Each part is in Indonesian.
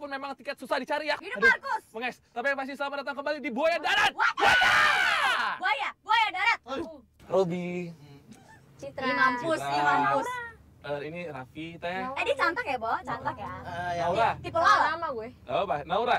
walaupun memang tiket susah dicari ya. Hidup Markus. Menges, tapi pasti selamat datang kembali di Buaya Darat. Buaya darat. Robi. Citra. Mampus. Ini Raffi teh. Dia cantik ya, Bo? Cantik ya. Naura. Tipe Lala. Nama gue. Oh, Naura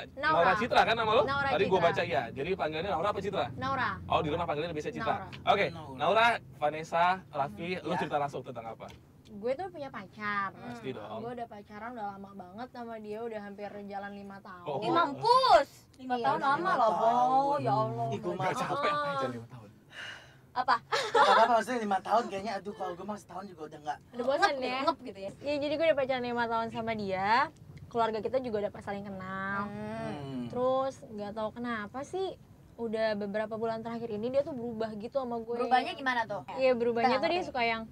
Citra kan nama lo? Naura Tadi gua Citra. baca iya. Jadi panggilannya Naura apa Citra? Naura. Oh, di rumah panggilannya biasa Citra. Naura. Oke, Naura, Vanessa, Raffi, lu cerita langsung tentang apa? Gue tuh punya pacar. Pasti dong. Gue udah pacaran udah lama banget sama dia, udah hampir jalan 5 tahun. Oh. Mampus. 5 Iya, tahun lama loh, Bo. Ya Allah. Gue Gak mah capek aja 5 tahun. Apa? apa maksudnya 5 tahun kayaknya, aduh kalau gue mah setahun juga udah enggak. Udah bosan ya? Ngep gitu ya. Iya, jadi gue udah pacaran 5 tahun sama dia. Keluarga kita juga udah saling kenal. Terus nggak tahu kenapa sih udah beberapa bulan terakhir ini dia tuh berubah gitu sama gue. Berubahnya gimana tuh? Iya, berubahnya Kita tuh dia ngerti. suka yang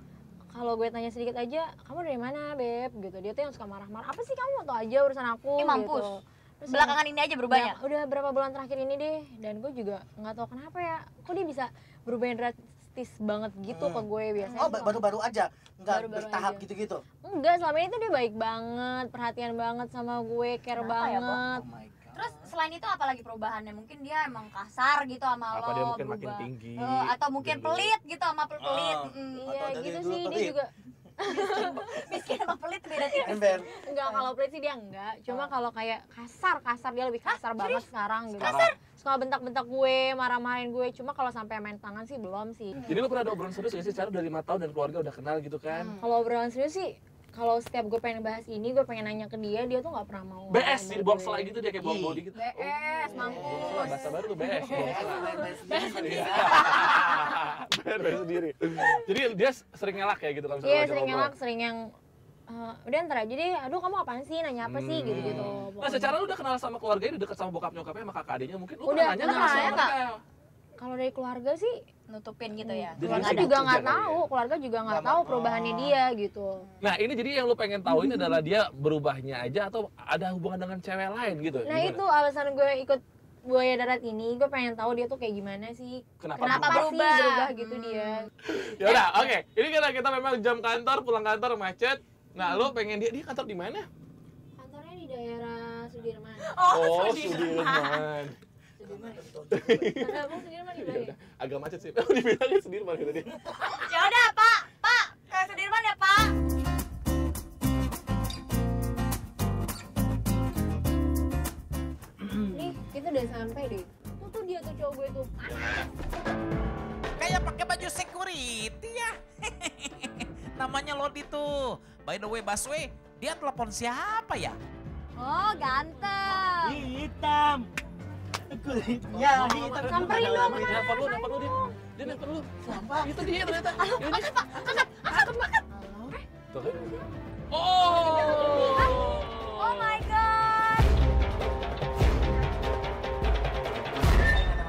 kalau gue tanya sedikit aja, kamu dari mana, Beb? Gitu. Dia tuh yang suka marah-marah. Apa sih kamu mau tau aja urusan aku? Mampus. Gitu. Terus Belakangan ini aja berubahnya. udah berapa bulan terakhir ini deh, dan gue juga nggak tahu kenapa ya, kok dia bisa berubah yang drastis banget gitu ke gue biasanya. Oh, baru-baru aja, enggak Baru-baru bertahap aja. gitu-gitu. Enggak, selama ini tuh dia baik banget, perhatian banget sama gue, care Kenapa ya, Bo? banget. Oh my god. Terus selain itu apa lagi perubahannya? Mungkin dia emang kasar gitu sama Apa lo, dia mungkin makin berubah. tinggi, Atau mungkin gendut. pelit gitu sama pelit. Oh. Iya Atau dari gitu dulu sih, dia pelit. juga Miskin sama pelit beda tipis. Ember. enggak, kalau pelit sih dia enggak, cuma kalau kayak kasar dia lebih kasar banget sekarang gitu. Sekarang. Suka bentak-bentak gue, marah-marahin gue, cuma kalau sampai main tangan sih belum sih. Jadi lu pernah ada obrolan serius gak sih? Secara udah 5 tahun dan keluarga udah kenal gitu kan? Kalau obrolan serius sih, kalau setiap gue pengen bahas ini, gue pengen nanya ke dia tuh nggak pernah mau. BS, ngomong jadi sama box gue. lagi gitu dia kayak buang body gitu. BS, Oh, mampus. bahasa baru tuh BS. BS sendiri. Jadi dia sering ngelak ya gitu kalau misalnya Iya, ngajak sering ngobrol. ngelak, sering yang udah ntar aja deh, aduh kamu apaan sih, nanya apa sih, gitu-gitu. Nah, secara lu udah kenal sama keluarganya, udah deket sama bokap nyokapnya sama kakak adiknya, mungkin lu Udah, pernah nanya nggak pernah, sama ya, mereka? Kalau dari keluarga sih, Nutupin gitu ya. Jadi keluarga sibuk juga kerja nggak kali ya? tahu, keluarga juga nggak Nggak tahu mau. perubahannya dia gitu. Nah, ini jadi yang lu pengen tahu ini adalah dia berubahnya aja atau ada hubungan dengan cewek lain gitu? Nah Gimana? itu alasan gue ikut Buaya Darat ini, gue pengen tahu dia tuh kayak gimana sih. Kenapa Kenapa sih berubah? berubah gitu dia? Ya udah, oke. Ini kita memang jam kantor, pulang kantor macet. Nah, lu pengen dia kantor di mana? Kantornya di daerah Sudirman. Oh, Sudirman. Ada abang Sudirman di Ya mana? udah, agak macet sih. Oh, dibilangnya Sudirman gitu dia. Ya udah, Pak. Ke Sudirman ya, Pak. Nih, kita udah sampai deh. Tuh dia tuh cowok gue tuh. Kayak pakai baju security ya. Namanya Lodi tuh. By the way, Baswe, dia telepon siapa ya? Oh, ganteng. Hitam. Kulitnya hitam. Samperin dong, Nelfon lu dia. Dia nelfon lu. Siapa? Itu dia ternyata. Ini. Angkat, Pak. Angkat. Tuh kan. Oh. Oh my god.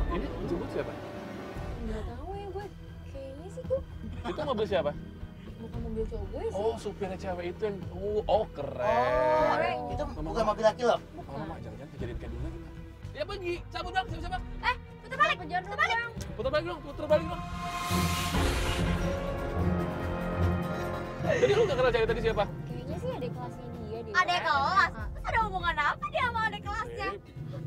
Ini jemput siapa? Nggak tahu ya gue. Kayaknya sih tuh Itu mobil siapa? bukan mobil cowok gue sih. Oh, supirnya cewek itu yang keren. Oh, itu bukan mobil laki lo. Mama, jangan-jangan kejadian kayak dulu lagi, Pak. Ya pergi, cabut dong, siapa? Putar balik. Kejar dulu bang. Putar balik dong. Jadi lu gak kenal cewek tadi siapa? Kayaknya sih ada kelasnya dia deh. Adek kelas. Terus ada hubungan apa dia sama adek kelasnya?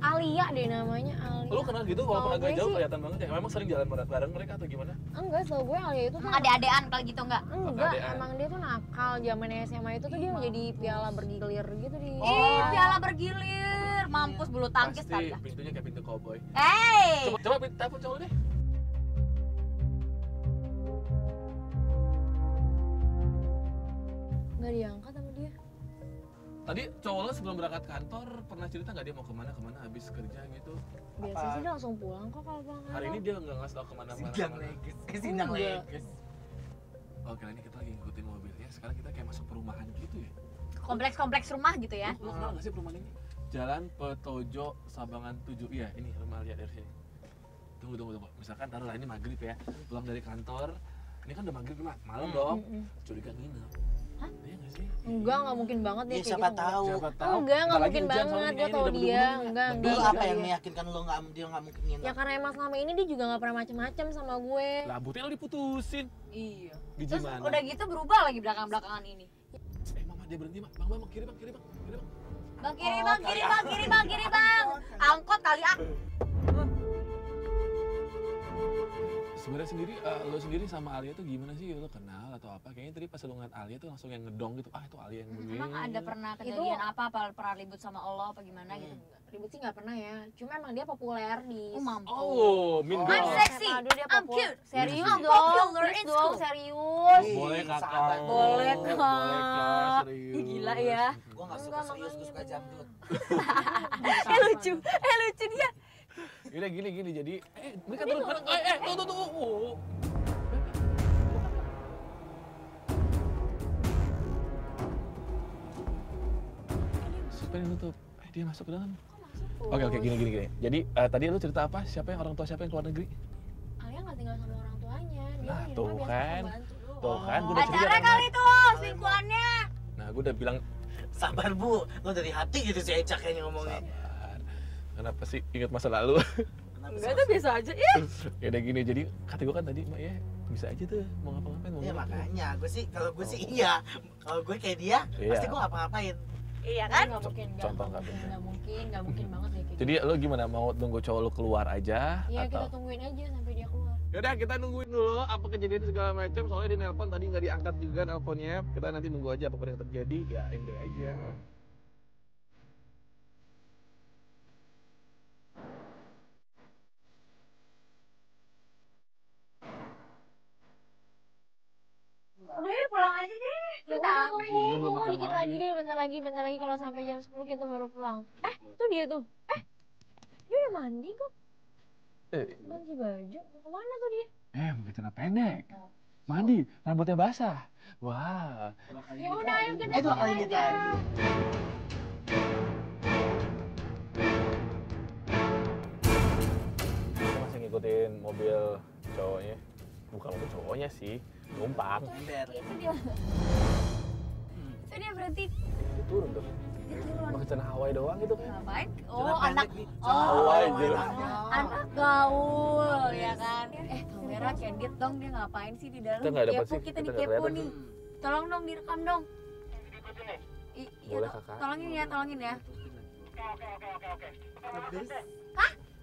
Alia deh namanya, Alia. Lu kenal gitu walaupun Setahu agak gue jauh sih- kelihatan banget ya? Memang sering jalan bareng mereka atau gimana? Enggak, setahu gue Alia itu tuh Adek-adekan kali gitu enggak? enggak, Adean. emang dia tuh nakal. Zaman SMA itu tuh dia jadi piala bergilir gitu di. Ih, piala bergilir. Mampus bulu tangkis Pasti kali ya. pintunya kayak pintu cowboy. Hey. Coba telepon cowok deh. Enggak diangkat sama dia. Tadi cowok lo sebelum berangkat kantor pernah cerita nggak dia mau kemana habis kerja gitu? Biasanya sih dia langsung pulang kok kalau pulang kantor. Hari ini dia nggak ngasih tau kemana-mana. Sidang legis. Sidang Enggak. legis. Oke, ini kita lagi ngikutin mobilnya. Sekarang kita kayak masuk perumahan gitu ya. Kompleks-kompleks rumah gitu ya. Lu kenal nggak sih perumahan ini? Jalan Petojo Sabangan 7. Iya, ini rumah lihat dari sini. Tunggu. Misalkan taruhlah ini maghrib ya. Pulang dari kantor. Ini kan udah maghrib malam dong. Curiga nginep. Hah? Iya nggak sih? Enggak mungkin banget dia Ya kayak siapa gitu. tahu. Siapa tahu. Enggak Apalagi mungkin hujan soalnya banget. ini Gue tau udah dia. mendung-mendung. Enggak. Dulu apa enggak yang dia. meyakinkan lo dia nggak mungkin nginep? Ya karena emang selama ini dia juga nggak pernah macem-macem sama gue. Lah, buktinya lo diputusin. Iya. Biji Terus mana? udah gitu berubah lagi belakang-belakangan ini. Mama dia berhenti, Mak. Bang, kiri bang. Bang kiri bang, kiri bang, kiri bang, kiri bang. Angkot kali ah. Sebenarnya sendiri, lo sendiri sama Alia tuh gimana sih? Lo kenal atau apa? Kayaknya tadi pas lo ngeliat Alia tuh langsung yang ngedong gitu. Ah itu Alia yang begini. Emang ada pernah kejadian apa pernah ribut sama Allah apa gimana gitu? Ribut sih nggak pernah ya, cuma emang dia populer di Mampu. Oh, mean I'm girl. sexy, Aduh, dia I'm populer. cute. Serius I'm dong, popular please in dong, school. serius. Boleh kakak. Sahabat. Boleh, Kak. Boleh kak, serius. Ih, gila ya. Gue gak suka Enggak, serius, gue makanya suka jangkut. Lucu dia. Udah gini jadi, mereka turun. Tuh. Oh. Supaya nutup. Dia masuk ke dalam. Oke, gini. Jadi tadi lu cerita apa? Siapa yang keluar negeri? Alia nggak tinggal sama orang tuanya, dia Nah, di tuh rumah biasa kan. pembantu doang. Tuh kan, gue udah cerita. Pacara kan. kali tuh selingkuhannya. Nah, gue udah bilang Sabar Bu, lo dari hati gitu si Eca kayaknya ngomongnya. sabar. Kenapa sih ingat masa lalu? Kenapa Enggak sih? tuh biasa aja, ya. Ya udah gini, jadi kata gue kan tadi, Mak ya bisa aja tuh mau ngapa-ngapain mau Ya ngapa. makanya, kalau gue sih iya. Kalau gue kayak dia, Iya. pasti gue ngapa-ngapain. Iya kan? Nggak mungkin, Contoh nggak nggak mungkin banget deh kayak Jadi lo gimana, mau tunggu cowok lo keluar aja gitu. Ya kita atau? tungguin aja sampai dia keluar. Yaudah kita nungguin dulu apa kejadian segala macam, soalnya dia nelpon tadi nggak diangkat juga nelponnya. Kita nanti nunggu aja apa yang terjadi, ya enjoy aja. Udah pulang aja deh. Kita Tunggu dikit lagi deh, bentar lagi kalau sampai jam 10 kita baru pulang. Tuh dia tuh. Dia udah mandi kok. Ganti baju. Mau kemana tuh dia? Pakai celana pendek. Mandi, rambutnya basah. Wah. Ya udah ayo kita Itu pulang kali aja. kita. Kita masih ngikutin mobil cowoknya. Bukan mobil cowoknya sih, numpang. Ember. Itu dia. Itu dia berhenti. Dia turun tuh. Pakai celana Hawaii doang gitu kan. Ngapain? Celana Oh anak. pendek nih. Oh Hawaii main gitu. aja. anak gaul ya kan. Kamera candid dong, dia ngapain sih di dalam? Kita nggak dapet Kepo, sih, kita kita nggak dikepo kelihatan nih. sih. Tolong dong direkam dong. Iya, Boleh, Kakak. tolongin ya.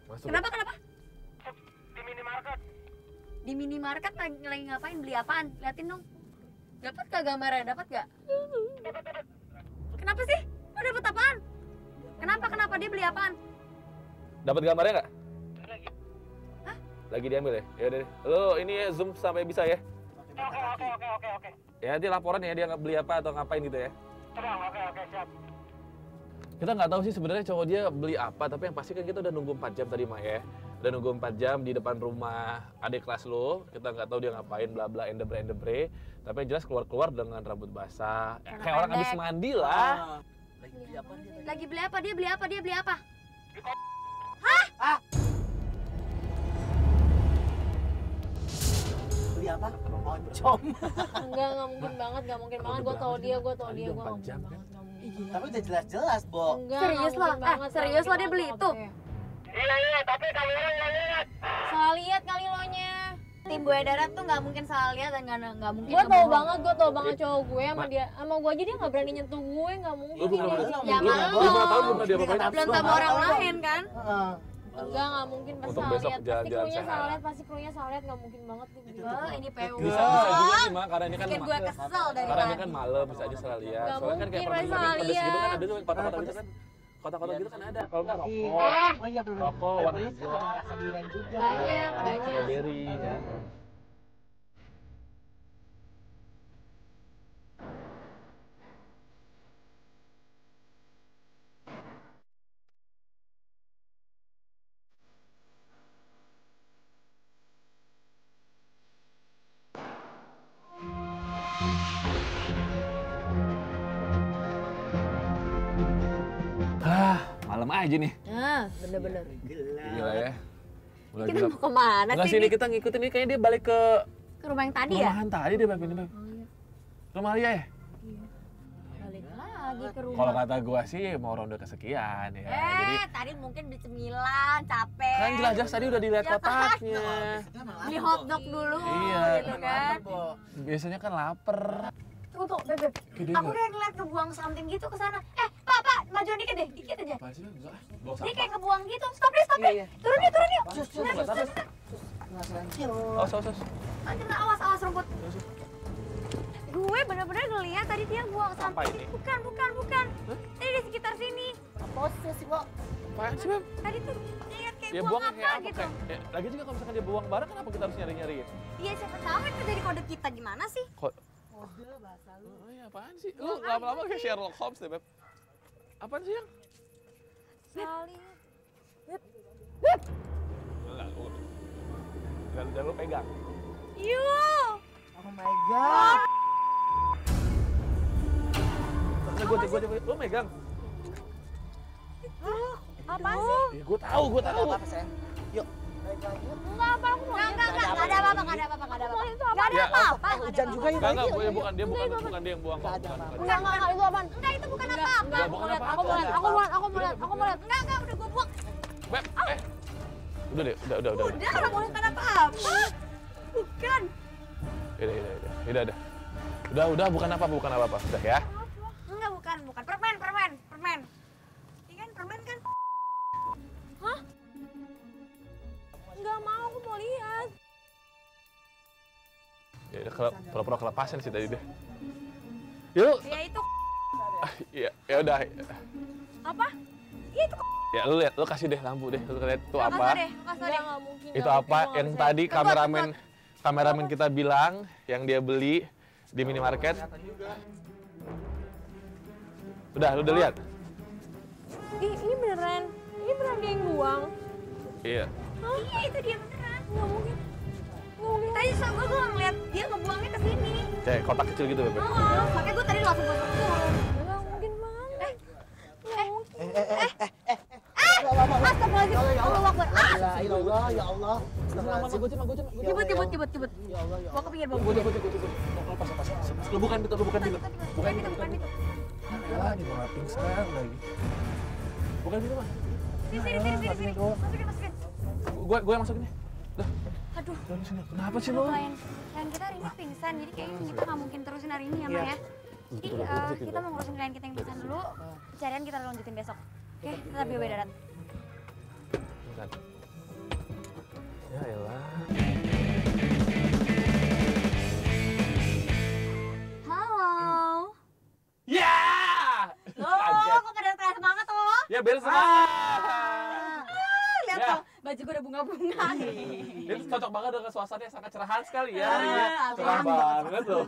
Masuk. Kenapa? Di minimarket lagi ngapain? Beli apaan? Liatin dong. Dapat gak gambarnya? Dapat gak? Kenapa sih? Lo dapat apaan? Kenapa dia beli apaan? Dapat gambarnya nggak? Lagi diambil ya? Ya udah deh. Lo ini ya zoom sampai bisa ya? Oke. Ya nanti laporan ya dia nggak beli apa atau ngapain gitu ya. Oke, siap. Kita nggak tahu sih sebenarnya cowok dia beli apa, tapi yang pasti kan kita udah nunggu 4 jam tadi Mak ya. Udah nunggu 4 jam di depan rumah adik kelas lo. Kita nggak tahu dia ngapain, bla bla endebre. Tapi yang jelas keluar dengan rambut basah. Ya, kayak orang habis mandi lah. Lagi beli apa dia? Lagi beli apa? Dia beli apa? Beli apa? Oncom. Nggak mungkin banget. Gue tau dia, gue Tadi nggak udah mungkin 4 jam, banget. Nggak mungkin. Tapi udah jelas-jelas, Bo. Enggak, Serius nggak lo? mungkin banget, Serius nggak lo dia mungkin beli banget, itu? oke. Iya, tapi kamera nggak lihat. Salah lihat kali lo nya. Tim Buaya Darat tuh nggak mungkin salah lihat dan nggak mungkin. Gue tau ngebohong. banget cowok gue sama dia. Sama gue aja dia nggak berani nyentuh gue, nggak mungkin. Lu belum dia. pernah- Ya belum- malu. belum pernah tahu belum pernah dia apa-apain. Belum sama orang lain kan? Heeh. Enggak, nggak mungkin pasti Untuk salah besok lihat. Pasti jalan-jalan krunya sehat. salah lihat, pasti krunya salah lihat, nggak mungkin banget nih. Wah, ini PU. Bisa juga sih Mak, karena ini kan Bikin gue kesel dari karena ini tadi. kan malam bisa aja salah lihat. Nggak Soalnya kan kayak mungkin, permen salah pedes gitu kan lihat. ada tuh kotak-kotak gitu kan. Kotak-kotak gitu kan ada. Kalau nggak rokok. Oh iya bener. Rokok warna hijau. Rasa durian juga. Banyak, Ada banyak. strawberry ya. Malam aja nih. Nah, bener-bener. Gila ya. Udah Kita gila. mau kemana Enggak sih? sih ini Ini? kita ngikutin ini kayaknya dia balik ke Ke rumah yang tadi ya? rumahan tadi dia Beb ini Beb. Rumah Alia ya? Balik lagi ke rumah. Kalau kata gua sih mau ronde kesekian ya. Jadi Tadi mungkin beli cemilan, capek. kan jelas-jelas tadi udah dilihat Ya kan? kotaknya. Beli hotdog dulu, Iya. gitu kan? Biasanya kan lapar. Tunggu, Beb. Gede Aku nggak? udah ngeliat kebuang something gitu ke sana. Pak, maju dikit deh, dikit aja. Apaan sih, Beb? Enggak, bawa Dia sampah. kayak kebuang gitu. Stop deh, stop deh. Iya. Turun yuk, turun yuk. Sus. Awas. Awas, awas rumput. Gue bener-bener ngeliat tadi dia buang sampah ini? Bukan. Tadi di sekitar sini. Apa sih, Bo? Apaan sih, Beb? Tadi tuh lihat kayak Ya buang buangnya apa kayak apa? gitu. Kayak, lagi juga kalau misalkan dia buang barang, kenapa kita harus nyari-nyariin? Iya siapa tahu itu dari kode kita gimana sih? Kok? Oh iya, apaan sih? Lu lama-lama kayak Sherlock Holmes deh, Beb. Apaan sih, Yang? Saling. Enggak, lu pegang. Yuh. Oh my god. Lu megang. Apa sih? Ya, gue tahu. Apa, sayang? Yuk. Enggak apa, aku mau lihat. Enggak ada apa-apa. Mau itu apa? Enggak ada apa-apa. Hujan juga yuk. Enggak, bukan dia yang buang kok. Nggak ada apa-apa. Enggak, itu apaan? Enggak, itu bukan apa-apa. Enggak, bukan apa-apa. Aku mau lihat. Enggak, udah gue buang. Beb, Udah deh, udah. Udah, orang bukan apa-apa. Bukan. Udah, bukan apa-apa. Udah ya. Enggak, bukan. Permen. Ini kan permen kan? Enggak mau, aku mau lihat. Ya udah, pura-pura kelepasan sih tadi deh. Yuk. Ya itu. Ya udah. Apa? Iya itu. Ya lu lihat, lu kasih deh lampu deh. Lu lihat itu apa? Kasih deh. Enggak mungkin. Itu apa yang tadi kameramen kita bilang yang dia beli di minimarket. Udah lihat? Ini beneran dia yang buang. Iya. Iya, itu dia beneran. Enggak mungkin. Tadi sama gue ngeliat dia ngebuangnya ke sini. Kayak kotak kecil gitu, Beb. Makanya gue tadi langsung buang. Enggak mungkin banget. Astagfirullahaladzim. Allah Akbar. Ya Allah. Cibut. Ya Allah. Bawa ke pinggir, bawa. Lu bukan pintu. Bukan pintu. Ya, ini malah pingsan lagi. Bukan pintu, Mas. Sini. Masukin. Gue yang masukin nih. Aduh. Kenapa sih lu? Klien kita hari ini pingsan, jadi kayaknya kita nggak mungkin terusin hari ini ya, Mak ya. Jadi kita mau ngurusin klien kita yang pingsan dulu, pencarian kita lanjutin besok. Oke, tetap di Ubay Darat. Bukan. Ya elah. Halo. Ya! Loh, kok keras banget loh? Ya beres semangat. Lihat Ya. tuh, baju gue udah bunga-bunga. Ini cocok banget dengan suasana yang sangat cerahan sekali ya. Iya, Cerah banget loh.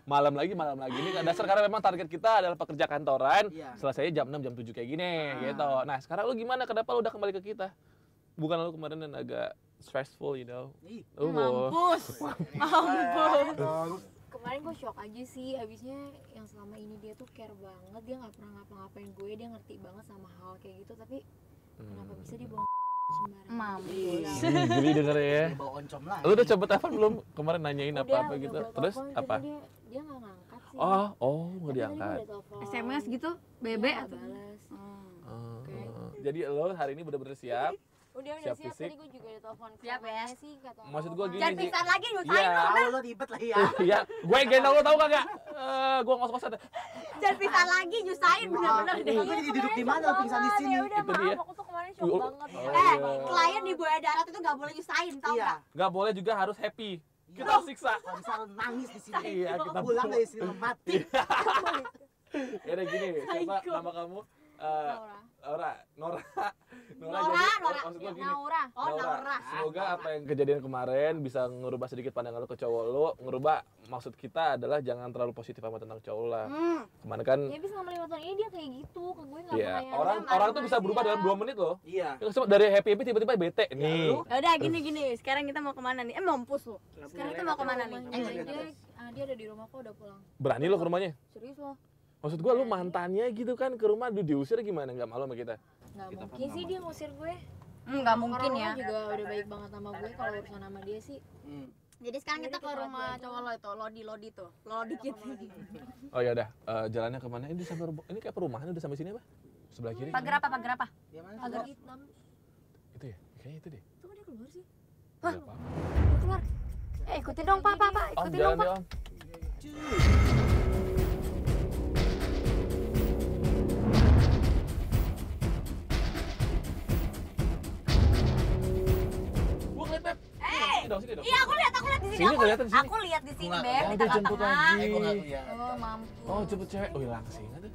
Malam lagi. Ini dasar karena memang target kita adalah pekerja kantoran. Iya. Selesai jam 6, jam 7 kayak gini gitu. Nah, sekarang lu gimana? Kenapa lu udah kembali ke kita? Bukan lu kemarin dan agak stressful, you know. Mampus. Kemarin gue shock aja sih, habisnya yang selama ini dia tuh care banget, dia nggak pernah ngapa-ngapain gue, dia ngerti banget sama hal kayak gitu, tapi kenapa bisa dibawa sembarangan? Mampus. Jadi denger ya. Bawa oncom lah. Lu udah coba telepon belum? Kemarin nanyain apa-apa gitu. Udah Terus telepon, apa? Dia nggak ngangkat sih. Oh, nggak Tapi tadi diangkat. gue udah telepon. SMS gitu, Iya, BB atau? balas. Jadi lo hari ini bener-bener siap. Udah Siap siap, fisik. tadi gue juga udah telepon. Siap ya? Keluarganya sih, kata Maksud orang gue apa. gini Jangan sih. pingsan lagi, nyusahin Iya. dong. Tahu lo ribet lah ya. Iya, gue gendong lo tau kagak? Gue ngos-ngosan. Jangan pingsan lagi, nyusahin bener-bener deh. Aku jadi duduk di mana lo pingsan di sini? Ya udah Itu dia. maaf, aku tuh kemarin shock Oh. banget. Eh, klien di Buaya Darat itu nggak boleh nyusahin, tau Iya. nggak? Gak boleh juga harus happy. Kita harus siksa. Kalau bisa lo nangis di sini. Iya, kita Pulang dari sini lo mati. Ya udah gini, siapa nama kamu? Nora. Maksud gue gini. Naura. Oh, Naura. Semoga apa yang kejadian kemarin bisa ngerubah sedikit pandangan lo ke cowok lo. Ngerubah maksud kita adalah jangan terlalu positif sama tentang cowok lah. Kemarin kan Ya habis ngambil motor ini dia kayak gitu ke gue nggak iya, pernah yang orang tuh bisa berubah dalam 2 menit loh. Iya. Cuma dari happy tiba-tiba bete nih. Ya udah gini. Sekarang kita mau kemana nih? Mampus lo. Sekarang kita mau kemana nih? Dia ada di rumah kok udah pulang. Berani lo ke rumahnya? Serius loh. Maksud gua lu mantannya gitu kan ke rumah diusir gimana? Nggak malu sama kita? Nggak mungkin sih dia ngusir gue. Nggak mungkin ya. Orang juga udah baik banget sama gue, kalau urusan sama dia sih. Jadi sekarang kita ke rumah cowok lo itu, Lodi tuh. Lodi dikit. Oh ya udah, jalannya kemana? Ini sampai ini kayak perumahan udah sampai sini apa? Sebelah kiri? Pagar apa? Dia mana? Pagar hitam. Itu ya? Kayaknya itu deh. Tuh dia keluar sih. Nggak apa-apa. Dia keluar. Ikutin dong, Pak. Om, Ikutin jalan dong, deh Pak. Om. kelihatan di sini. Aku lihat di sini, Nggak, Beb, di Oh, dia jemput tengah-tengah. lagi. Gue nggak lihat. Oh, mampus. Oh, jemput cewek. Oh, langsing ada.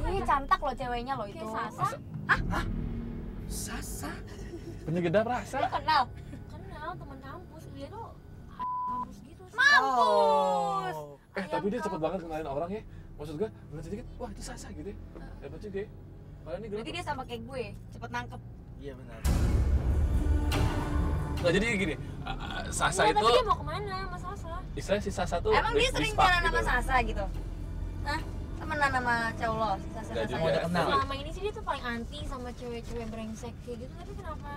Ih, cantak loh ceweknya loh itu. Kayak Sasa. Sasa. Penyedap rasa. Lo kenal? Kenal teman kampus, dia tuh kampus gitu sih. Mampus. Tapi dia cepet banget kenalin orang ya. Maksud gue, ngeliat sedikit, wah itu Sasa gitu ya. Hebat juga ya. Kalau ini Berarti dia sama kayak gue, cepet nangkep. Iya benar. Nah jadi gini, Sasa Enggak, itu, tapi dia mau kemana sama Sasa? istilahnya si Sasa tuh Emang dia di sering spa jalan gitu. sama Sasa gitu? Hah? Temenan sama cowok lo, si Sasa Nggak Sasa juga. itu? Kenal. Selama ini sih dia tuh paling anti sama cewek-cewek brengsek kayak gitu, tapi kenapa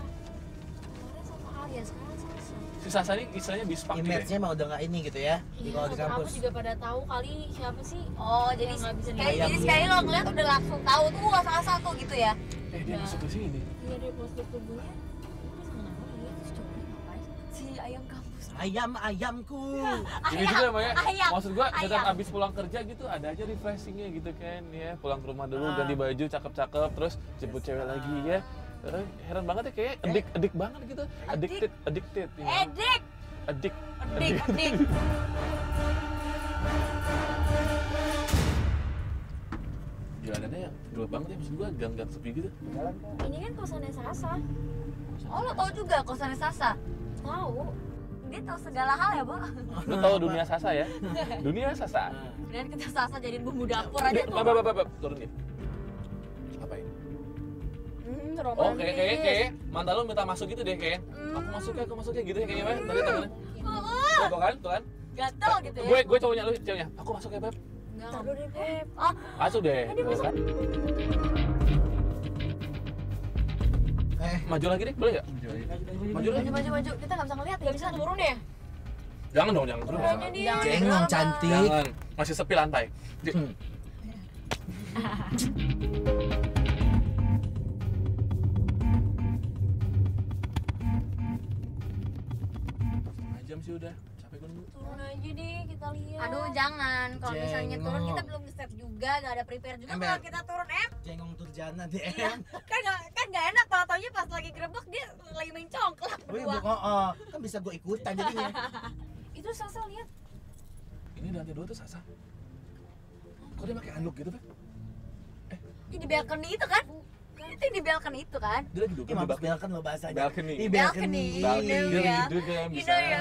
kemarin sama Alia, sekarang Sasa? Si Sasa ini istilahnya di spa gitu ya. Image-nya mah udah nggak ini gitu ya. Di Iya, kalau di satu kampus. kampus juga pada tahu kali siapa sih. Oh, jadi Yang nggak bisa kayak dibayang. jadi sekali lo ngeliat udah langsung tahu tuh wah Sasa tuh gitu ya? Dia masuk ke sini. Iya, dari postur tubuhnya terus kenapa dia terus cowoknya ngapain? Si ayam kampus. Ayamku. Ini juga namanya, ayam, maksud gua setiap ayam. abis pulang kerja gitu ada aja refreshingnya gitu kan ya. Pulang ke rumah dulu, Ah. ganti baju, cakep-cakep, terus jemput cewek lagi ya. Heran banget ya kayak edik banget gitu. Addicted. You know? Edik, Addict. edik. Jalanannya gelap banget ya, maksud gua gang-gang sepi gitu. Ini kan kosannya Sasa. Oh lo tau juga kosannya Sasa? Tahu. Dia tahu segala hal ya, Bo? Lu tahu dunia Sasa ya? Dunia Sasa. Dan kita Sasa jadiin bumbu dapur aja tuh. Bab, turun dia. Apa ini? Oh, kayak mantan lu minta masuk gitu deh kayak. Aku masuk ya gitu ya kayaknya, Beb. Tadi tangannya. Tuh kan? Gatel gitu ya. Gue cowoknya lu ceweknya. Aku masuk ya, Beb. Enggak deh, Beb. Oh, Masuk deh. Tuh kan. Maju lagi deh, boleh nggak? Maju lagi. maju. Kita nggak bisa ngeliat ya. Gak bisa turun ya? Jangan dong, jangan turun. Turunnya dia. Cengong cantik. Jangan. Masih sepi lantai. Setengah jam sih udah. Capek gue nunggu. Turun aja deh, kita lihat. Aduh, jangan. Kalau misalnya Jengok. turun kita belum set juga, nggak ada prepare juga Ember. kalau kita turun, Cengong Turjana deh. kan nggak enak kalau taunya pas lagi gerebek dia lagi main congklak Wih, berdua. kan bisa gue ikutan jadinya. Itu Sasa lihat. Ini di lantai 2 tuh Sasa. Kok dia pakai anduk gitu, Beb? Ih, di balcony itu kan? Itu di balcony itu kan? Dia lagi duduk Ini mampus belkan lo bahasanya. Balcony. Ih, Balcony. Balcony. Iya, Dia iya. lagi duduk kan Gitu bisa. ya.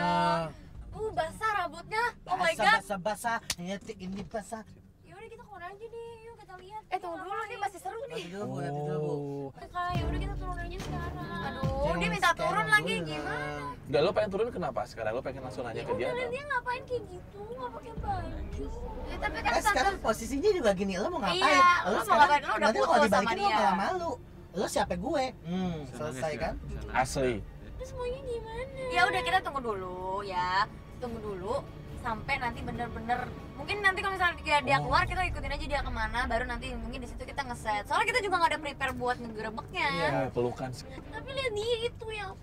Basah rambutnya. Oh my god. Basah, ngetik ini basah. Yaudah kita keluar aja deh, yuk kita lihat. Tunggu dulu, ini masih seru nih. Nanti dulu, Bu, nanti dulu, Bu. Kak, yaudah kita turun aja sekarang. Aduh, dia minta turun lagi gimana? Enggak, lo pengen turun kenapa sekarang? Lo pengen langsung nanya ke dia? Udah, dia ngapain kayak gitu, nggak pakai baju. Ya, tapi kan Sekarang posisinya juga gini, lo mau ngapain? Iya, lo mau sekarang- ngapain? Lo udah nanti putus kalau sama dibalikin lo dia. malah malu. Lo siapa gue? Selesai kan? Asli. Terus maunya gimana? Ya udah kita tunggu dulu ya. Tunggu dulu sampai nanti bener-bener mungkin nanti kalau misalnya dia keluar kita ikutin aja dia kemana baru nanti mungkin di situ kita ngeset soalnya kita juga nggak ada prepare buat ngegerebeknya. Iya, pelukan sih. Tapi lihat dia itu yang.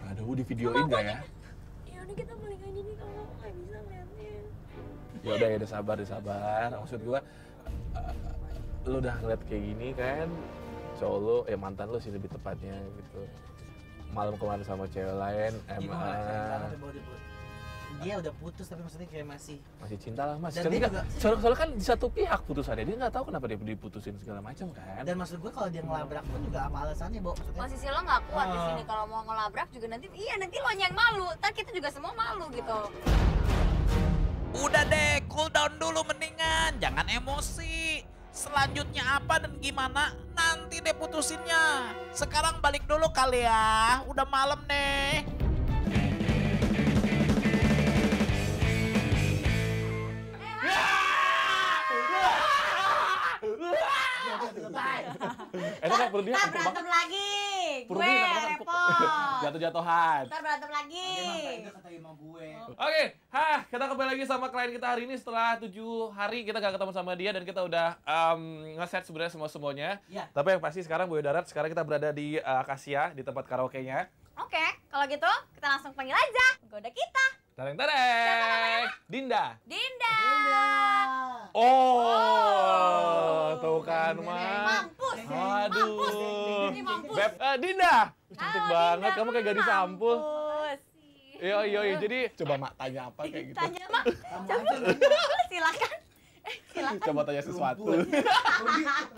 Aduh, di videoin nggak ya? Yaudah kita balik aja nih kalau nggak bisa liatnya. Ya udah sabar. Maksud gua lu udah ngeliat kayak gini kan, cowok lu, mantan lu sih lebih tepatnya gitu. Malam kemarin sama cewek lain, Dia udah putus tapi maksudnya kayak masih cinta lah mas. Dan Soalnya dia nggak- soalnya kan di satu pihak putusannya, dia nggak tahu kenapa dia diputusin segala macam kan. dan maksud gue kalau dia ngelabrak pun juga apa alasannya, Bo? Maksudnya Posisi lo nggak kuat di sini kalau mau ngelabrak juga nanti nanti lo yang malu. Ntar kita juga semua malu gitu. Udah deh, cool down dulu mendingan. Jangan emosi. Selanjutnya apa dan gimana, nanti deh putusinnya. Sekarang balik dulu kali ya. Udah malam nih. Enak kan perutnya Ntar empuk banget. berantem lagi. Perut Gue dia enak banget, empuk. repot. Jatuh-jatuhan. Ntar berantem lagi. itu kata imam gue. Oke, kita kembali lagi sama klien kita hari ini setelah 7 hari kita gak ketemu sama dia dan kita udah ngeset sebenarnya semuanya. Iya. Tapi yang pasti sekarang Boyo Darat, sekarang kita berada di Akasia, di tempat karaoke-nya. Oke, kalau gitu kita langsung panggil aja. Goda kita. Tareng-tareng! Dinda! Dinda. Oh, tuh kan, Mas. Mampus. Aduh. Ini mampus. Beb, Dinda! cantik banget. Kamu kayak gadis sampul. Mampus. Iya. Jadi coba mak tanya apa kayak gitu. Tanya mak. Kamu aja nanya. Silakan. Coba tanya sesuatu.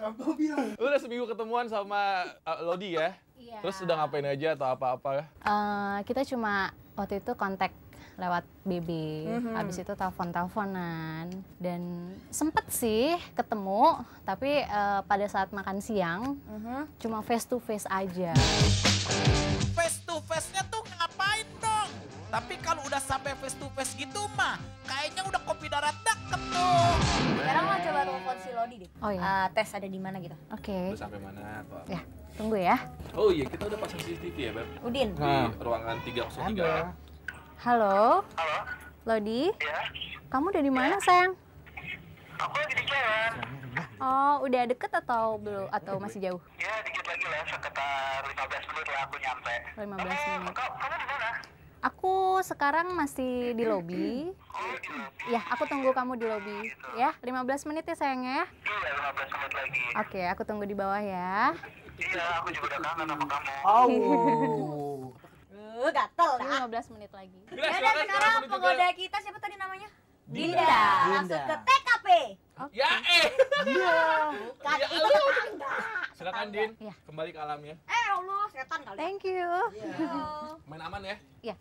Aku bilang. Lu udah seminggu ketemuan sama Lodi ya? Iya. Terus udah ngapain aja atau apa-apa? Kita cuma waktu itu kontak lewat BB, habis itu telepon-teleponan, dan sempet sih ketemu, tapi pada saat makan siang cuma face to face aja. Face to face-nya tuh ngapain dong? Tapi kalau udah sampai face to face gitu mah, kayaknya udah kopi darat deket tuh. Sekarang lo coba telepon si Lodi deh. Oh ya, Tes ada di mana gitu. oke. Udah sampai mana atau apa? Ya, tunggu ya. Oh iya, kita udah pasang CCTV ya, Beb? Udin. Di ruangan 303. Halo, Halo? Lodi, Ya? kamu udah di mana sayang? Aku lagi di jalan. Oh, udah deket atau belum? Atau masih jauh? Ya, dikit lagi lah, sekitar 15 menit lah aku nyampe. 15 menit. Kamu di mana? Aku sekarang masih di lobi. Oh, di lobi. Ya, aku tunggu kamu di lobi. Ya, 15 menit ya sayangnya ya. Iya, 15 menit lagi. Oke, aku tunggu di bawah ya. Iya, aku juga udah kangen sama kamu. Oh. Gatel Ini dah. 15 menit lagi. Ya udah sekarang penggoda kita siapa tadi namanya? Dinda. Langsung ke TKP. Ya Iya. Kan Ya, itu Allah. Dinda. Silakan Din, Iya. kembali ke alam ya. Allah, setan kali. Thank you. Main aman ya. Ya.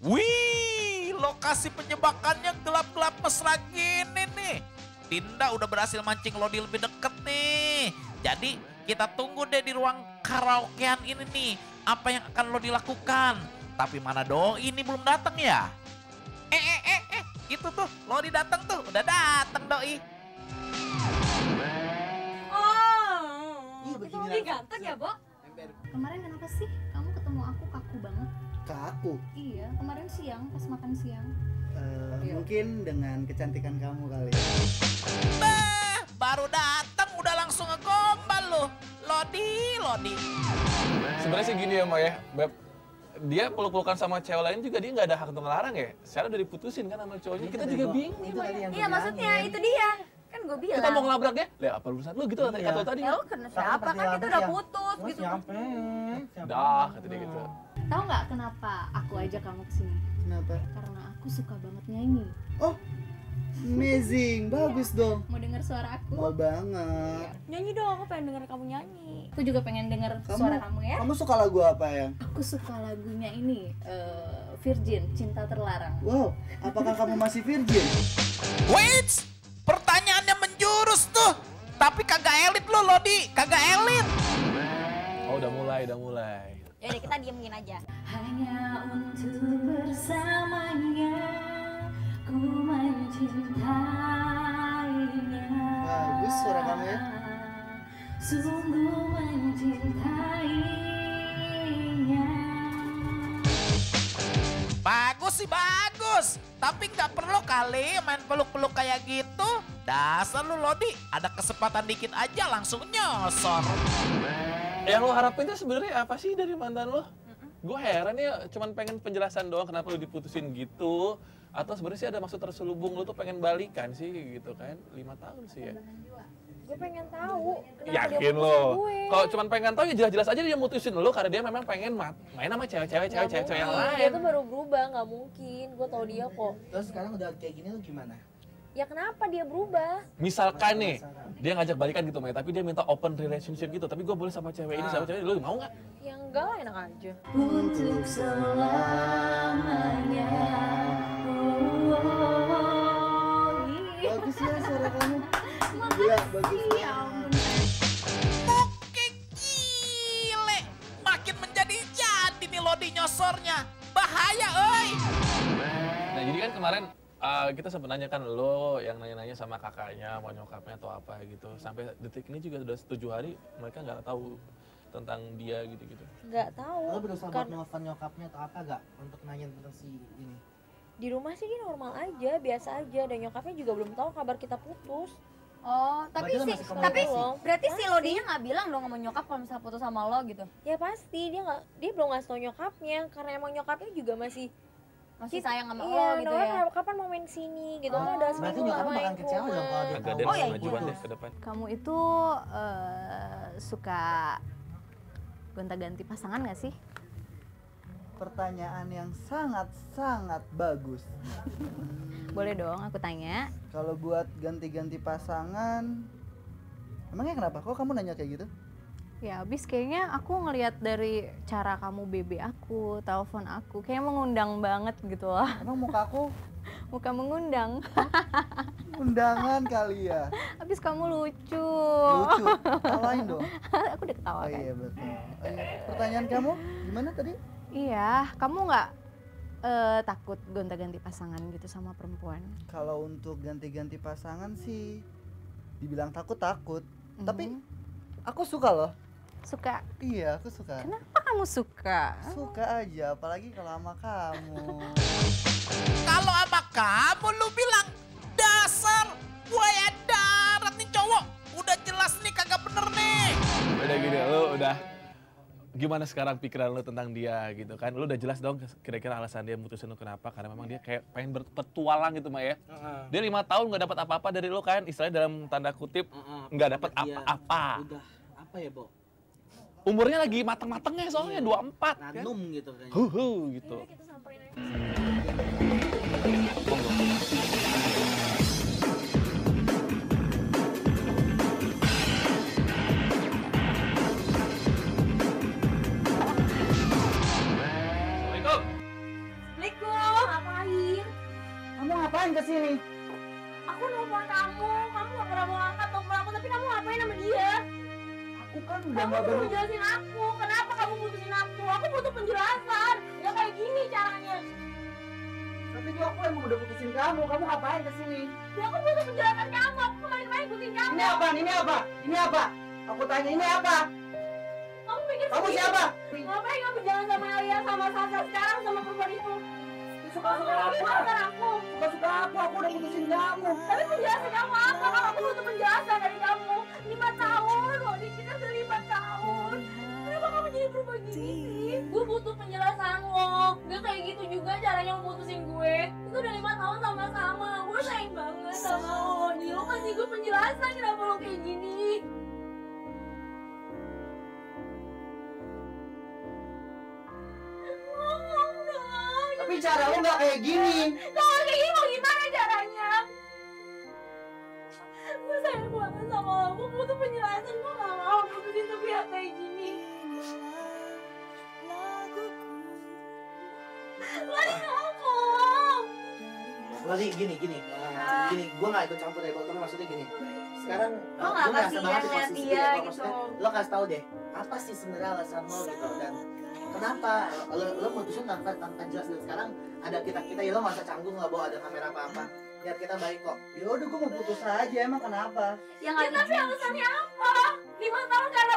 Wih, lokasi penjebakannya gelap-gelap mesra gini nih. Dinda udah berhasil mancing Lodi lebih deket nih. Jadi kita tunggu deh di ruang karaokean ini nih. Apa yang akan Lodi lakukan? Tapi mana Doi ini belum datang ya? Itu tuh Lodi datang tuh. Udah datang Doi. Oh. Iya, Itu begini lebih lah. ganteng ya, Bo? Kemarin kenapa sih kamu ketemu aku kaku banget? Kaku. Iya, kemarin siang pas makan siang. Mungkin dengan kecantikan kamu kali. Bah, baru datang udah langsung ngegombal loh. Lodi. Sebenarnya sih gini ya, Mbak ya. Beb, dia peluk-pelukan sama cewek lain juga dia nggak ada hak untuk ngelarang ya. Secara udah diputusin kan sama cowoknya. Kita juga bingung. Itu tadi yang Iya, maksudnya itu dia. Kan gue bilang. Kita mau ngelabrak dia, lah apa urusan lu gitu kata Iya. tadi. Ya lu kena siapa kan kita udah putus gitu. Siapa? Dah, kata dia gitu. Tahu nggak kenapa aku ajak kamu kesini? Kenapa? Karena aku suka banget nyanyi. Oh, amazing, bagus dong. Mau dengar suara aku? Mau banget. Nyanyi dong, aku pengen denger kamu nyanyi. Aku juga pengen dengar suara kamu ya. Kamu suka lagu apa ya? Aku suka lagunya ini, Virgin, Cinta Terlarang. Wow, apakah kamu masih virgin? Wait, pertanyaannya menjurus tuh. Tapi kagak elit lo Lodi, kagak elit. Oh, udah mulai. Ya udah kita diemin aja. Hanya untuk bersamanya, ku mencintainya. Bagus suara kamu ya. Sungguh mencintainya. Bagus sih bagus. Tapi nggak perlu kali main peluk-peluk kayak gitu. Dasar lu Lodi, ada kesempatan dikit aja langsung nyosor. Yang lo harapin tuh sebenarnya apa sih dari mantan lo? Gue heran ya, cuman pengen penjelasan doang kenapa lo diputusin gitu. Atau sebenarnya sih ada maksud terselubung lo tuh pengen balikan sih gitu kan. 5 tahun sih ya. Gue pengen tahu kenapa Yakin dia putusin lo? gue. Kalau cuman pengen tahu ya jelas-jelas aja dia mutusin lo karena dia memang pengen main sama cewek-cewek Nggak yang mungkin. lain. Dia tuh baru berubah, nggak mungkin. Gue tau dia kok. Terus sekarang udah kayak gini lu gimana? Ya kenapa dia berubah? Misalkan nih, dia ngajak balikan gitu Maya, tapi dia minta open relationship gitu. Tapi gue boleh sama cewek ini, sama cewek ini, lo mau nggak? Ya enggak lah, enak aja. Untuk selamanya. Bagus ya suara kamu. Gila, bagus Ya banget. ampun. Oke gile, makin menjadi jadi nih Lodi nyosornya. Bahaya oi. Nah jadi kan kemarin kita sempat nanyakan lo yang nanya-nanya sama kakaknya, mau nyokapnya atau apa gitu. Sampai detik ini juga udah 7 hari mereka nggak tahu tentang dia gitu-gitu. Nggak tahu. Lo berusaha buat Kan nelfon nyokapnya atau apa gak? Untuk nanya tentang si ini. di rumah sih dia normal aja, biasa aja. Dan nyokapnya juga belum tahu kabar kita putus. Oh, tapi Berarti lo sih, masih tapi komunikasi? berarti si Lodinya nggak bilang dong sama nyokap kalau misalnya putus sama lo gitu. Ya pasti dia belum ngasih tau nyokapnya karena emang nyokapnya juga masih Masih sayang sama iya, lo gitu ya. kapan mau main sini gitu Oh, kan udah berarti seminggu nggak nyokapnya main bakalan ke kecewa dong rumah. kalau dia Agak tahu. ada Oh, ya, kemajuan gitu. deh ke depan. Kamu itu suka gonta-ganti pasangan nggak sih? Pertanyaan yang sangat-sangat bagus. Boleh dong aku tanya. Kalau buat ganti-ganti pasangan, emangnya kenapa? Kok kamu nanya kayak gitu? Ya habis kayaknya aku ngelihat dari cara kamu BB aku, telepon aku, kayak mengundang banget gitu loh. Emang muka aku Muka mengundang. undangan kali ya? Habis kamu lucu. Lucu, tawain dong. Aku udah ketawa Oh kan. iya betul. Pertanyaan kamu gimana tadi? Iya, kamu nggak takut gonta-ganti pasangan gitu sama perempuan? Kalau untuk ganti-ganti pasangan sih dibilang takut. Tapi aku suka loh. Suka? Iya, aku suka. Kenapa kamu suka? Suka aja, apalagi kalau sama kamu. Kalau sama kamu lu bilang dasar buaya darat nih cowok. Udah jelas nih kagak bener nih. Udah gini, lu udah gimana sekarang pikiran lu tentang dia gitu kan? Lu udah jelas dong kira-kira alasan dia mutusin lu kenapa? Karena memang dia kayak pengen berpetualang gitu Mak ya. Dia 5 tahun nggak dapat apa-apa dari lu kan? Istilahnya dalam tanda kutip nggak dapat apa-apa. Udah apa ya, Bo? Umurnya lagi mateng-matengnya soalnya 24 kan? Nanum gitu kayaknya. Gitu. Kita samperin aja. Assalamualaikum. Assalamualaikum. Ngapain? Kamu ngapain kesini? Aku nelfon kamu gak pernah mau angkat telepon aku, tapi kamu ngapain sama dia? Aku kan udah Kamu nggak perlu ber... jelasin aku, kenapa kamu putusin aku butuh penjelasan. Ya kayak gini caranya. Tapi tuh aku emang udah putusin kamu ngapain kesini? Ya aku butuh penjelasan kamu, aku kemarin-kemarin putusin kamu. Ini apa? Ini apa? Aku tanya ini apa? Kamu pikir Kamu sendiri. siapa? Ngapain kamu jalan sama Alia, sama Sasa sekarang sama perempuan itu? Suka-suka aku. Suka-suka aku udah putusin kamu. Tapi penjelasan kamu apa? Kalau aku butuh penjelasan dari kamu. 5 tahun loh, di kita sudah 5 tahun. Kenapa kamu jadi berubah gini sih? Gue butuh penjelasan lo. Gak kayak gitu juga caranya lo putusin gue. Itu udah 5 tahun sama-sama. Gue sayang banget sama lo. Nih lo kasih gue penjelasan kenapa lo kayak gini. Ngomong dong. Tapi cara lu nggak kayak gini. Kalau kayak gini mau gimana caranya? Gue sayang banget sama lo, gue butuh penjelasan, gue gak mau putusin sepihak kayak gini. Lari ngomong. Lali gini, gue gak ikut campur ya, tapi maksudnya gini. Sekarang Lo nggak gua merasa kasihan banget di liat posisi dia Kok gitu. maksudnya, lo kasih tahu deh, apa sih sebenarnya alasan lo gitu dan kenapa lo mutusin tanpa jelas dan sekarang ada kita ya lo masa canggung nggak bawa ada kamera apa lihat kita baik kok. Ya udah gue mau putus aja, emang kenapa? Ya tapi alasannya apa? 5 tahun karena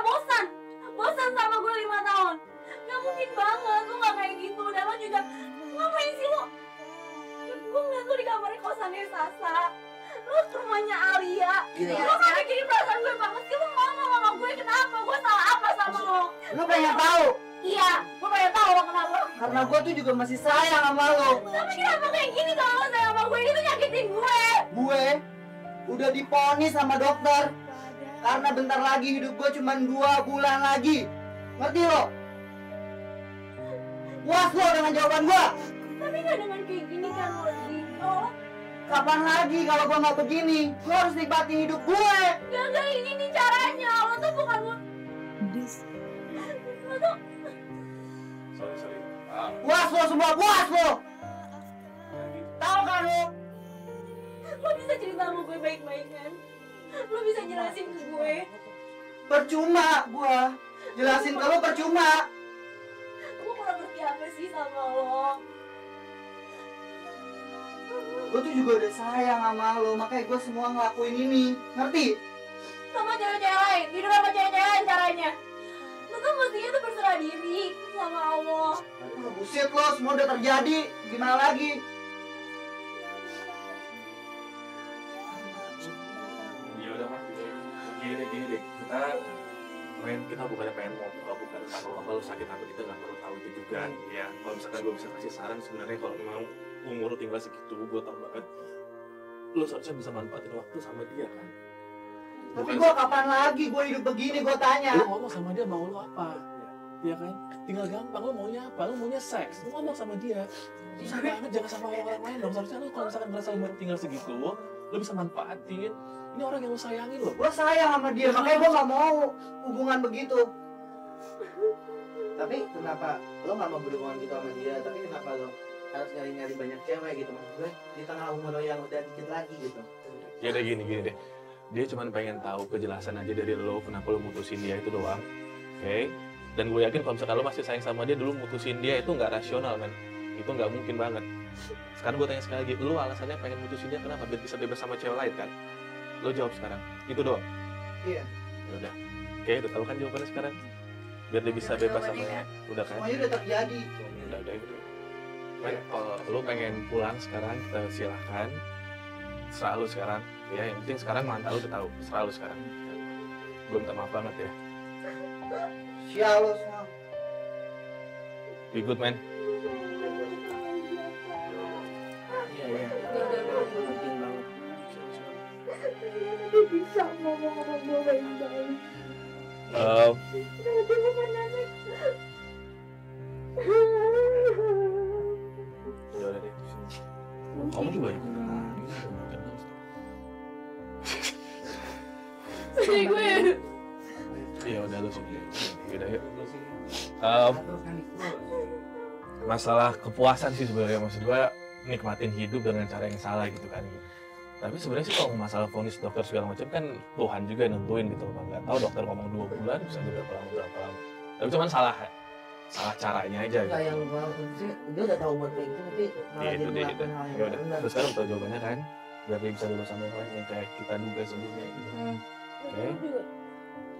bosan sama gue 5 tahun. Gak mungkin banget, lo gak kayak gitu. Dan lo juga, ngapain sih lo? Gue ngeliat lo di kamarnya kosannya Sasa. Lo ke rumahnya Alia. Gini. Lo gak mikirin perasaan gue banget sih. Lo ngomong sama gue kenapa? Gue salah apa sama lo? Lu pengen tahu? Iya, gue pengen tahu lo kenapa. Karena gue tuh juga masih sayang sama lo. Tapi kenapa kayak gini kalau lo sayang sama gue? Itu nyakitin gue. Gue udah diponis sama dokter karena bentar lagi hidup gue cuma 2 bulan lagi. Ngerti lo? Puas lo dengan jawaban gue? Tapi gak dengan kayak gini kan lo Oh, Kapan lagi kalau gue nggak begini? Lo harus nikmatin hidup gue. gak kayak gini caranya. Lo tuh bukan lo. Lo tuh Sorry. Puas lo semua, puas lo. Tahu kan lo? Lo bisa cerita sama gue baik-baik kan? Lo bisa jelasin ke gue. Percuma gue jelasin ke lo, percuma. Gue kurang ngerti apa sih sama lo. Gue tuh juga udah sayang sama lo, makanya gue semua ngelakuin ini. Ngerti? Sama cewek-cewek lain, hidup sama cewek-cewek lain caranya. Lo tuh mestinya tuh berserah diri sama Allah. Aduh, buset lo, semua udah terjadi. Gimana lagi? Ya udah Mas, gini deh. Kita bukannya pengen bukan kalau sakit apa kita nggak perlu tahu itu juga. Ya, kalau misalkan gue bisa kasih saran sebenarnya kalau memang umur lu tinggal segitu, gue tau banget. Lu seharusnya bisa manfaatin waktu sama dia kan. Tapi gue kapan lagi gue hidup begini, gue tanya. Lu ngomong sama dia mau lu apa? ya kan? Tinggal gampang, lo maunya apa? Lo maunya seks, lo ngomong sama dia. Susah banget, jangan sama orang lain dong. Seharusnya lo kalau misalkan ngerasa lo baru tinggal segitu, lo bisa manfaatin. Ini orang yang lo sayangin lo. Gue sayang sama dia, makanya gue gak mau hubungan begitu. Tapi kenapa lo nggak mau berhubungan gitu sama dia? Tapi kenapa lo harus nyari-nyari banyak cewek gitu? Maksud gue di tengah umur lo yang udah dikit lagi gitu. Ya udah gini deh. Dia cuma pengen tahu kejelasan aja dari lo kenapa lo mutusin dia itu doang. Oke? Dan gue yakin kalau misalkan lo masih sayang sama dia, dulu mutusin dia itu nggak rasional kan? Itu nggak mungkin banget. Sekarang gue tanya sekali lagi, lo alasannya pengen mutusin dia kenapa? Biar bisa bebas sama cewek lain kan? Lo jawab sekarang. Itu doang. Iya. Ya udah. Oke, udah tahu kan jawabannya sekarang? Biar dia bisa bebas sama udah kan? Semuanya udah terjadi. Udah itu. Men, kalau lo pengen pulang sekarang, kita silahkan. Serah lo sekarang. Ya, yang penting sekarang mantan lo udah tahu. Serah lo sekarang. Gue minta maaf banget ya. Sial lo semua. Be good, man. Iya. Mungkin banget. Bisa ngomong-ngomong gue baik-baik. Ya udah deh. Kamu juga ikut. Sedih gue. Iya udah lu sih. Udah yuk. Masalah kepuasan sih sebenarnya, maksud gue nikmatin hidup dengan cara yang salah gitu kan. Tapi sebenarnya sih kalau masalah vonis dokter segala macam kan Tuhan juga yang nentuin gitu loh. Nggak tahu dokter ngomong 2 bulan bisa aja berapa lama. Tapi cuman salah caranya aja Enggak gitu. yang gue sih dia udah tahu buat kayak gitu tapi malah Iya, dia itu deh. melakukan hal yang Ya udah. benar. Terus sekarang tahu jawabannya kan? Biar dia bisa bebas sama yang lain yang kayak kita duga sebelumnya gitu. Oke.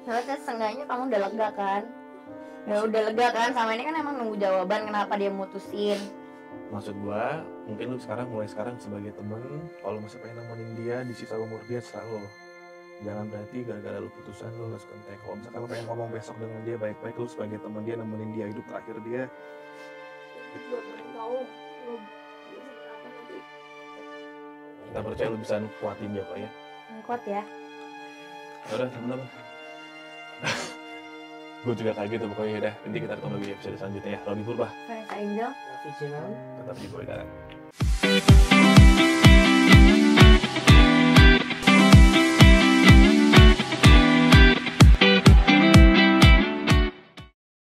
Soalnya seenggaknya kamu udah lega kan? Ya udah lega kan, sama ini kan emang nunggu jawaban kenapa dia mutusin. Maksud gua, mungkin lu mulai sekarang sebagai temen, kalau masih pengen nemenin dia di sisa umur dia serah lo. Jangan berarti gara-gara lu putusan lu harus kontak. Kalau misalkan lu pengen ngomong besok dengan dia baik-baik, lu sebagai temen dia nemenin dia hidup terakhir dia. Gue pengen tahu lo apa nanti. Kita percaya lu bisa kuatin dia kok ya. Kuat ya. Ya udah temen-temen. Gue juga kayak gitu pokoknya udah. Nanti kita ketemu lagi di episode selanjutnya ya. Roni Purba. Vanessa Angel. Tapi sih, Tetap di Boy Darat.